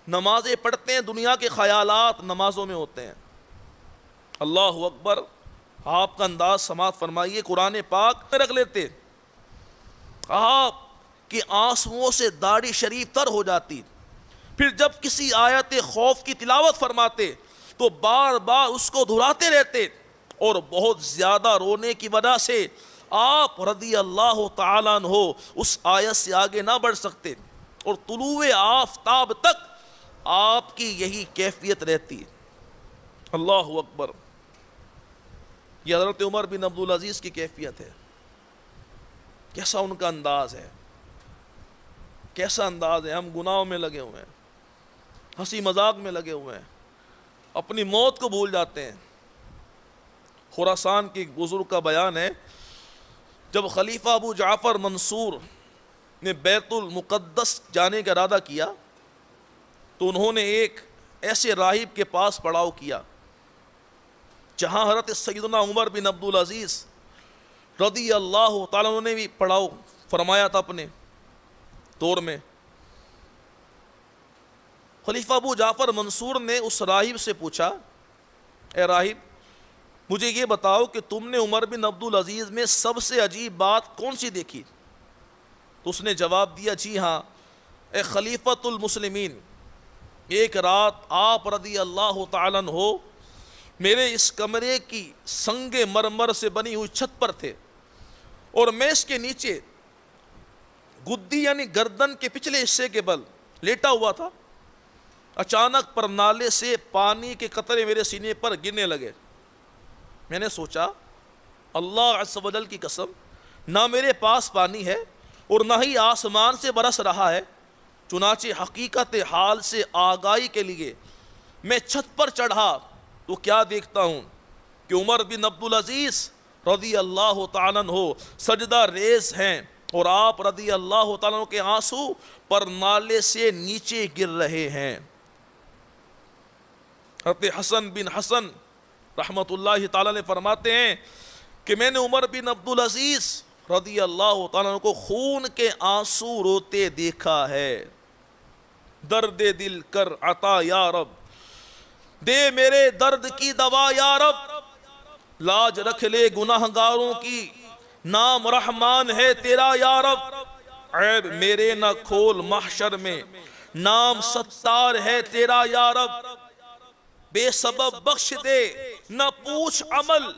نمازیں پڑھتے ہیں، دنیا کے خیالات نمازوں میں ہوتے ہیں۔ اللہ اکبر۔ آپ کا انداز سماعت فرمائیے، قرآن پاک میں رکھ لیتے، آپ کی آنسوؤں سے داڑھی شریف تر ہو جاتی، پھر جب کسی آیت خوف کی تلاوت فرماتے تو بار بار اس کو دہراتے رہتے اور بہت زیادہ رونے کی وجہ سے آپ رضی اللہ تعالیٰ عنہ اس آیت سے آگے نہ بڑھ سکتے اور طلوع آفتاب تک آپ کی یہی کیفیت رہتی۔ اللہ اکبر۔ یہ حضرت عمر بن عبدالعزیز کی کیفیت ہے، کیسا ان کا انداز ہے، کیسا انداز ہے۔ ہم گناہوں میں لگے ہوئے ہیں، ہنسی مذاق میں لگے ہوئے ہیں، اپنی موت کو بھول جاتے ہیں۔ خراسان کی بزرگ کا بیان ہے، جب خلیفہ ابو جعفر منصور نے بیت المقدس جانے کا ارادہ کیا تو انہوں نے ایک ایسے راہب کے پاس پڑاؤ کیا جہاں حضرت سیدنا عمر بن عبدالعزیز رضی اللہ تعالیٰ عنہ نے بھی پڑاؤ فرمایا تھا اپنے دور میں۔ خلیفہ ابو جعفر منصور نے اس راہب سے پوچھا، اے راہب مجھے یہ بتاؤ کہ تم نے عمر بن عبدالعزیز میں سب سے عجیب بات کون سی دیکھی؟ تو اس نے جواب دیا، جی ہاں اے خلیفۃ المسلمین، ایک رات آپ رضی اللہ تعالیٰ عنہ میرے اس کمرے کی سنگ مرمر سے بنی ہوئی چھت پر تھے اور میں اس کے نیچے گدی یعنی گردن کے پچھلے حصے کے بل لیٹا ہوا تھا، اچانک پرنالے سے پانی کے قطرے میرے سینے پر گرنے لگے۔ میں نے سوچا اللہ عز و جل کی قسم، نہ میرے پاس پانی ہے اور نہ ہی آسمان سے برس رہا ہے، چنانچہ حقیقت حال سے آگاہی کے لیے میں چھت پر چڑھا تو کیا دیکھتا ہوں کہ عمر بن عبدالعزیز رضی اللہ تعالیٰ عنہ سجدہ ریز ہیں اور آپ رضی اللہ تعالیٰ عنہ کے آنسو پر نالے سے نیچے گر رہے ہیں۔ حضرت حسن بن حسن رحمت اللہ تعالیٰ نے فرماتے ہیں کہ میں نے عمر بن عبدالعزیز رضی اللہ تعالیٰ عنہ کو خون کے آنسو روتے دیکھا ہے۔ درد دل کر عطا یا رب، دے میرے درد کی دوا یا رب، لاج رکھ لے گناہگاروں کی، نام رحمان ہے تیرا یا رب، عیب میرے نہ کھول محشر میں، نام ستار ہے تیرا یا رب، بے سبب بخش دے نہ پوچھ عمل،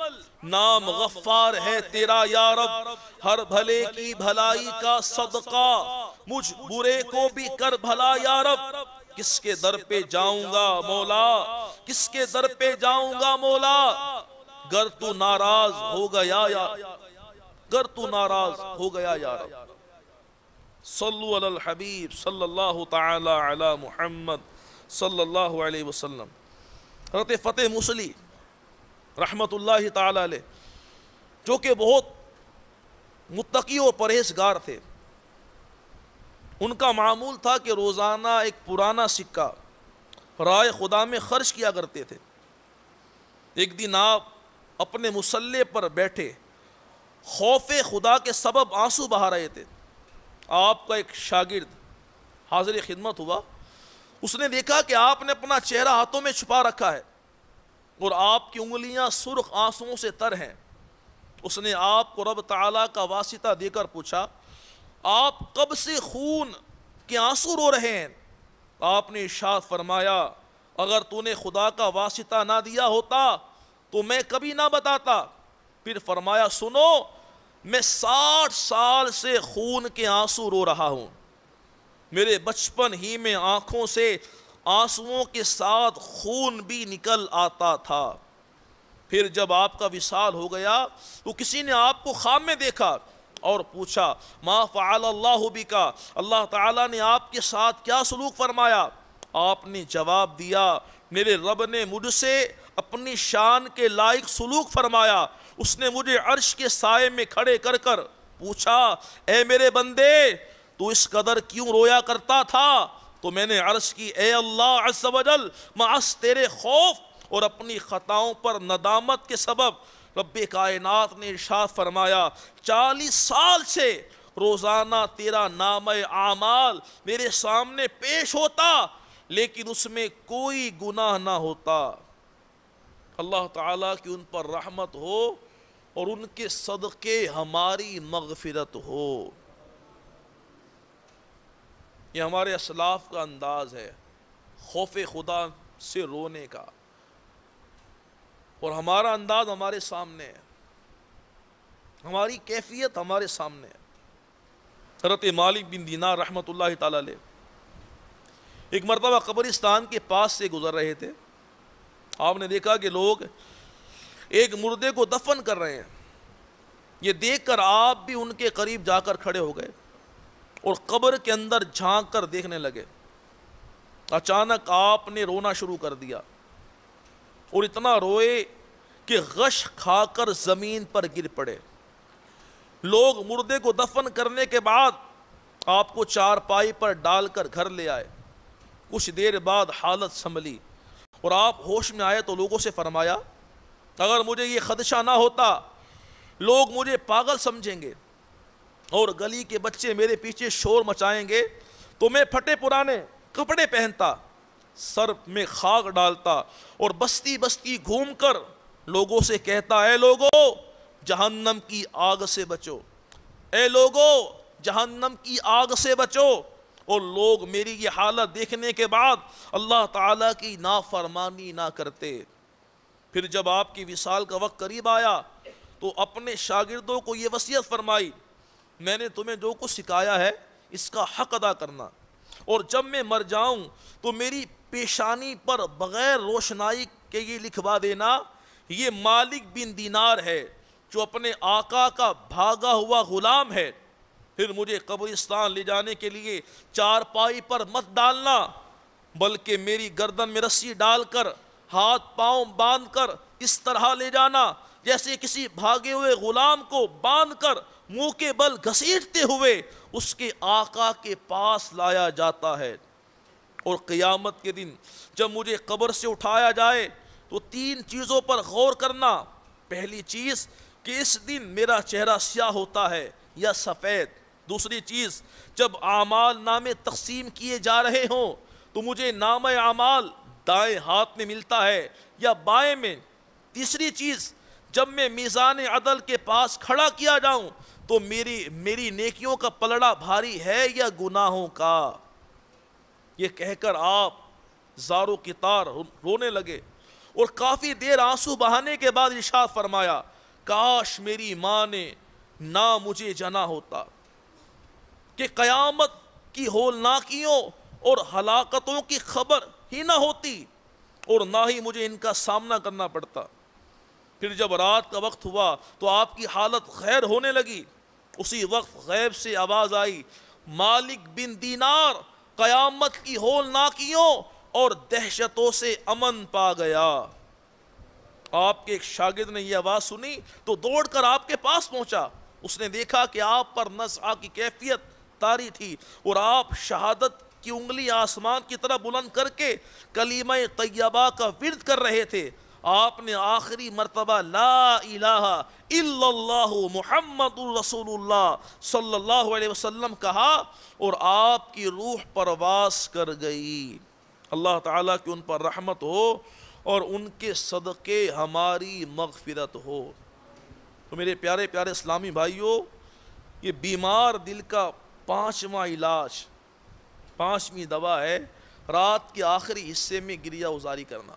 نام غفار ہے تیرا یا رب، ہر بھلے کی بھلائی کا صدقہ مجھ برے کو بھی کر بھلا یا رب، کس کے در پہ جاؤں گا مولا، کس کے در پہ جاؤں گا مولا، گر تو ناراض ہو گیا یا گر تو ناراض ہو گیا یا رب۔ صلو علی الحبیب صلی اللہ تعالی علی محمد صلی اللہ علیہ وسلم۔ حضرت فتح موصلی رحمت اللہ تعالی علیہ جو کہ بہت متقی و پرہیزگار تھے، ان کا معمول تھا کہ روزانہ ایک پرانا سکہ رائے خدا میں خرچ کیا کرتے تھے۔ ایک دن آپ اپنے مصلی پر بیٹھے خوف خدا کے سبب آنسو بہا رہے تھے۔ آپ کا ایک شاگرد حاضر خدمت ہوا، اس نے دیکھا کہ آپ نے اپنا چہرہ ہاتھوں میں چھپا رکھا ہے اور آپ کی انگلیاں سرخ آنسوؤں سے تر ہیں۔ اس نے آپ کو رب تعالیٰ کا واسطہ دے کر پوچھا، آپ کب سے خون کے آنسو رو رہے ہیں؟ آپ نے ارشاد فرمایا، اگر تو نے خدا کا واسطہ نہ دیا ہوتا تو میں کبھی نہ بتاتا۔ پھر فرمایا، سنو، میں 60 سال سے خون کے آنسو رو رہا ہوں۔ میرے بچپن ہی میں آنکھوں سے آنسوؤں کے ساتھ خون بھی نکل آتا تھا۔ پھر جب آپ کا وصال ہو گیا تو کسی نے آپ کو خواب میں دیکھا اور پوچھا، ما فعل اللہ بکا، اللہ تعالیٰ نے آپ کے ساتھ کیا سلوک فرمایا؟ آپ نے جواب دیا، میرے رب نے مجھ سے اپنی شان کے لائق سلوک فرمایا۔ اس نے مجھے عرش کے سائے میں کھڑے کر کر پوچھا، اے میرے بندے، تو اس قدر کیوں رویا کرتا تھا؟ تو میں نے عرض کی، اے اللہ عز و جل، معاذ تیرے خوف اور اپنی خطاؤں پر ندامت کے سبب رب کائنات نے ارشاد فرمایا، 40 سال سے روزانہ تیرا نامہ اعمال میرے سامنے پیش ہوتا لیکن اس میں کوئی گناہ نہ ہوتا۔ اللہ تعالیٰ کی ان پر رحمت ہو اور ان کے صدقے ہماری مغفرت ہو۔ یہ ہمارے اسلاف کا انداز ہے خوف خدا سے رونے کا، اور ہمارا انداز ہمارے سامنے ہے، ہماری کیفیت ہمارے سامنے ہے۔ حضرت مالک بن دینار رحمۃ اللہ تعالی علیہ ایک مرتبہ قبرستان کے پاس سے گزر رہے تھے۔ آپ نے دیکھا کہ لوگ ایک مردے کو دفن کر رہے ہیں۔ یہ دیکھ کر آپ بھی ان کے قریب جا کر کھڑے ہو گئے اور قبر کے اندر جھانک کر دیکھنے لگے۔ اچانک آپ نے رونا شروع کر دیا اور اتنا روئے کہ غش کھا کر زمین پر گر پڑے۔ لوگ مردے کو دفن کرنے کے بعد آپ کو چارپائی پر ڈال کر گھر لے آئے۔ کچھ دیر بعد حالت سنبھلی اور آپ ہوش میں آئے تو لوگوں سے فرمایا، اگر مجھے یہ خدشہ نہ ہوتا لوگ مجھے پاگل سمجھیں گے اور گلی کے بچے میرے پیچھے شور مچائیں گے تو میں پھٹے پرانے کپڑے پہنتا، سر میں خاک ڈالتا اور بستی بستی گھوم کر لوگوں سے کہتا، اے لوگو جہنم کی آگ سے بچو، اے لوگو جہنم کی آگ سے بچو۔ اور لوگ میری یہ حالت دیکھنے کے بعد اللہ تعالیٰ کی نافرمانی نہ کرتے۔ پھر جب آپ کی وصال کا وقت قریب آیا تو اپنے شاگردوں کو یہ وصیت فرمائی، میں نے تمہیں جو کچھ سکھایا ہے اس کا حق ادا کرنا، اور جب میں مر جاؤں تو میری پیشانی پر بغیر روشنائی کے یہ لکھوا دینا، یہ مالک بن دینار ہے جو اپنے آقا کا بھاگا ہوا غلام ہے۔ پھر مجھے قبرستان لے جانے کے لیے چارپائی پر مت ڈالنا، بلکہ میری گردن میں رسی ڈال کر ہاتھ پاؤں باندھ کر اس طرح لے جانا جیسے کسی بھاگے ہوئے غلام کو باندھ کر منہ کے بل گھسیٹتے ہوئے اس کے آقا کے پاس لایا جاتا ہے۔ اور قیامت کے دن جب مجھے قبر سے اٹھایا جائے تو 3 چیزوں پر غور کرنا۔ پہلی چیز کہ اس دن میرا چہرہ سیاہ ہوتا ہے یا سفید۔ دوسری چیز، جب اعمال نامے تقسیم کیے جا رہے ہوں تو مجھے نامہ اعمال دائیں ہاتھ میں ملتا ہے یا بائیں میں۔ تیسری چیز، جب میں میزان عدل کے پاس کھڑا کیا جاؤں تو میری نیکیوں کا پلڑا بھاری ہے یا گناہوں کا۔ یہ کہہ کر آپ زاروں کی طرح رونے لگے اور کافی دیر آنسو بہانے کے بعد ارشاد فرمایا، کاش میری ماں نے نہ مجھے جنا ہوتا کہ قیامت کی ہولناکیوں اور ہلاکتوں کی خبر ہی نہ ہوتی اور نہ ہی مجھے ان کا سامنا کرنا پڑتا۔ پھر جب رات کا وقت ہوا تو آپ کی حالت خیر ہونے لگی۔ اسی وقت غیب سے آواز آئی، مالک بن دینار قیامت کی ہولناکیوں اور دہشتوں سے امن پا گیا۔ آپ کے ایک شاگرد نے یہ آواز سنی تو دوڑ کر آپ کے پاس پہنچا۔ اس نے دیکھا کہ آپ پر نزعہ کی کیفیت اتاری تھی اور آپ شہادت کی انگلی آسمان کی طرف بلند کر کے کلمہ طیبہ کا ورد کر رہے تھے، آپ نے آخری مرتبہ لا الہ الا اللہ محمد رسول اللہ صلی اللہ علیہ وسلم کہا اور آپ کی روح پرواز کر گئی۔ اللہ تعالیٰ کی ان پر رحمت ہو اور ان کے صدقے ہماری مغفرت ہو۔ تو میرے پیارے پیارے اسلامی بھائیوں، یہ بیمار دل کا پانچواں علاج، پانچویں دوا ہے رات کے آخری حصے میں گریہ ازاری کرنا۔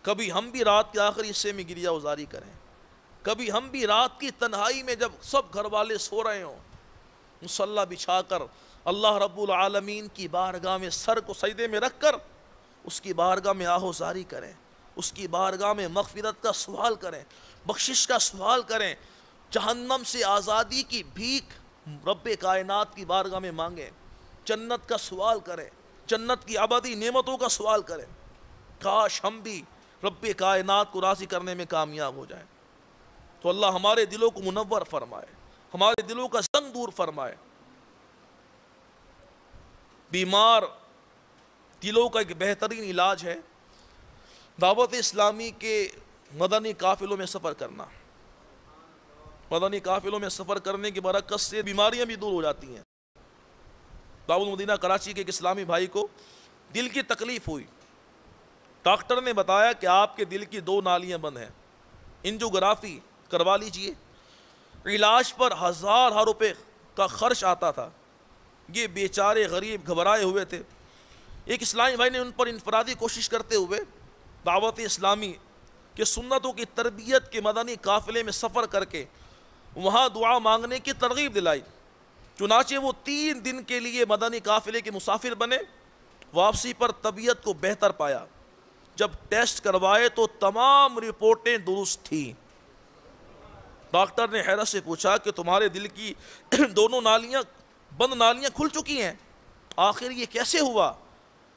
کبھی ہم بھی رات کے آخری حصے میں گریہ ازاری کریں، کبھی ہم بھی رات کی تنہائی میں جب سب گھر والے سو رہے ہوں مصلی بچھا کر اللہ رب العالمین کی بارگاہ میں سر کو سجدے میں رکھ کر اس کی بارگاہ میں آہوزاری کریں، اس کی بارگاہ میں مغفرت کا سوال کریں، بخشش کا سوال کریں، جہنم سے آزادی کی بھیک رب کائنات کی بارگاہ میں مانگیں، جنت کا سوال کریں، جنت کی ابدی نعمتوں کا سوال کریں۔ کاش ہم بھی رب کائنات کو راضی کرنے میں کامیاب ہو جائیں۔ تو اللہ ہمارے دلوں کو منور فرمائے، ہمارے دلوں کا زنگ دور فرمائے۔ بیمار دلوں کا ایک بہترین علاج ہے دعوت اسلامی کے مدنی قافلوں میں سفر کرنا۔ مدنی قافلوں میں سفر کرنے کی برکت سے بیماریاں بھی دور ہو جاتی ہیں۔ دار المدینہ کراچی کے ایک اسلامی بھائی کو دل کی تکلیف ہوئی، ڈاکٹر نے بتایا کہ آپ کے دل کی 2 نالیاں بند ہیں، انجیوگرافی کروا لیجئے۔ علاج پر ہزار روپے کا خرچ آتا تھا۔ یہ بیچارے غریب گھبرائے ہوئے تھے۔ ایک اسلامی بھائی نے ان پر انفرادی کوشش کرتے ہوئے دعوت اسلامی کے سنتوں کی تربیت کے مدنی قافلے میں سفر کر کے وہاں دعا مانگنے کی ترغیب دلائی۔ چنانچہ وہ 3 دن کے لیے مدنی قافلے کے مسافر بنے۔ واپسی پر طبیعت کو بہتر پایا۔ جب ٹیسٹ کروائے تو تمام رپورٹیں درست تھیں۔ ڈاکٹر نے حیرت سے پوچھا کہ تمہارے دل کی 2 نالیاں بند نالیاں کھل چکی ہیں، آخر یہ کیسے ہوا؟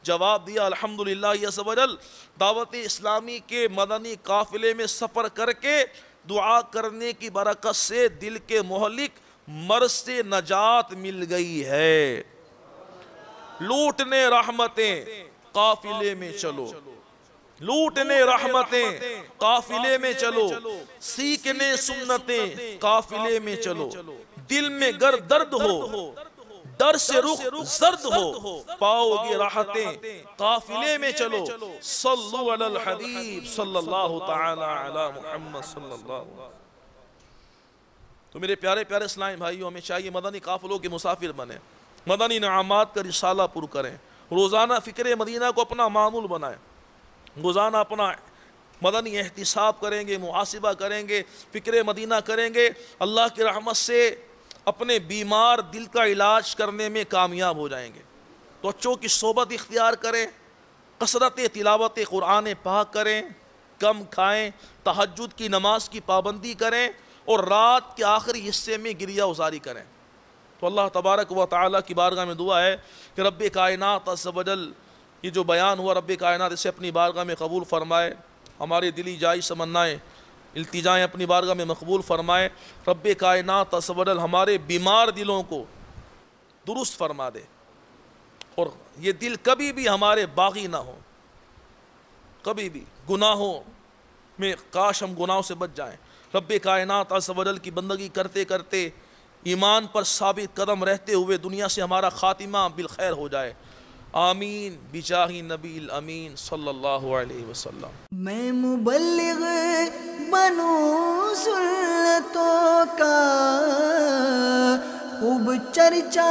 جواب دیا الحمدللہ عز و جل دعوت اسلامی کے مدنی قافلے میں سفر کر کے دعا کرنے کی برکت سے دل کے مہلک مرض سے نجات مل گئی ہے۔ لوٹنے رحمتیں قافلے میں چلو، لوٹنے رحمتیں قافلے میں چلو، سیکھنے سنتیں قافلے میں چلو، دل میں گر درد ہو در سے رخ زرد ہو پاؤ گے راحتیں قافلے میں چلو، صلو علی الحبیب صلی اللہ تعالی علی محمد صلی اللہ علیہ وسلم۔ تو میرے پیارے پیارے اسلامی بھائیوں، ہمیں چاہیے مدنی قافلوں کے مسافر بنیں، مدنی انعامات کا رسالہ پر کریں، روزانہ فکر مدینہ کو اپنا معمول بنائیں، روزانہ اپنا مدنی احتساب کریں گے، محاسبہ کریں گے، فکر مدینہ کریں گے، اللہ کی رحمت سے اپنے بیمار دل کا علاج کرنے میں کامیاب ہو جائیں گے۔ تو بچوں کی صحبت اختیار کریں، کثرت تلاوت قرآن پاک کریں، کم کھائیں، تہجد کی نماز کی پابندی کریں اور رات کے آخری حصے میں گریہ ازاری کریں۔ تو اللہ تبارک و تعالیٰ کی بارگاہ میں دعا ہے کہ رب کائنات عز و جل یہ جو بیان ہوا رب کائنات اسے اپنی بارگاہ میں قبول فرمائے، ہمارے دلی جائز تمنائیں التجائیں اپنی بارگاہ میں مقبول فرمائے۔ رب کائنات عز و جل ہمارے بیمار دلوں کو درست فرما دے اور یہ دل کبھی بھی ہمارے باغی نہ ہو، کبھی بھی گناہوں میں کاش ہم گناہوں سے بچ جائیں۔ رب کائنات عز و جل کی بندگی کرتے کرتے ایمان پر ثابت قدم رہتے ہوئے دنیا سے ہمارا خاتمہ بالخیر ہو جائے، آمین بجاہ نبی الامین صلی اللہ علیہ وسلم۔ میں مبلغ بنوں سنتوں کا، خوب چرچا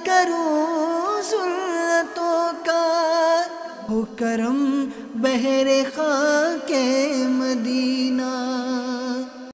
کروں سنتوں کا، ہو کرم بہر خاک مدینہ۔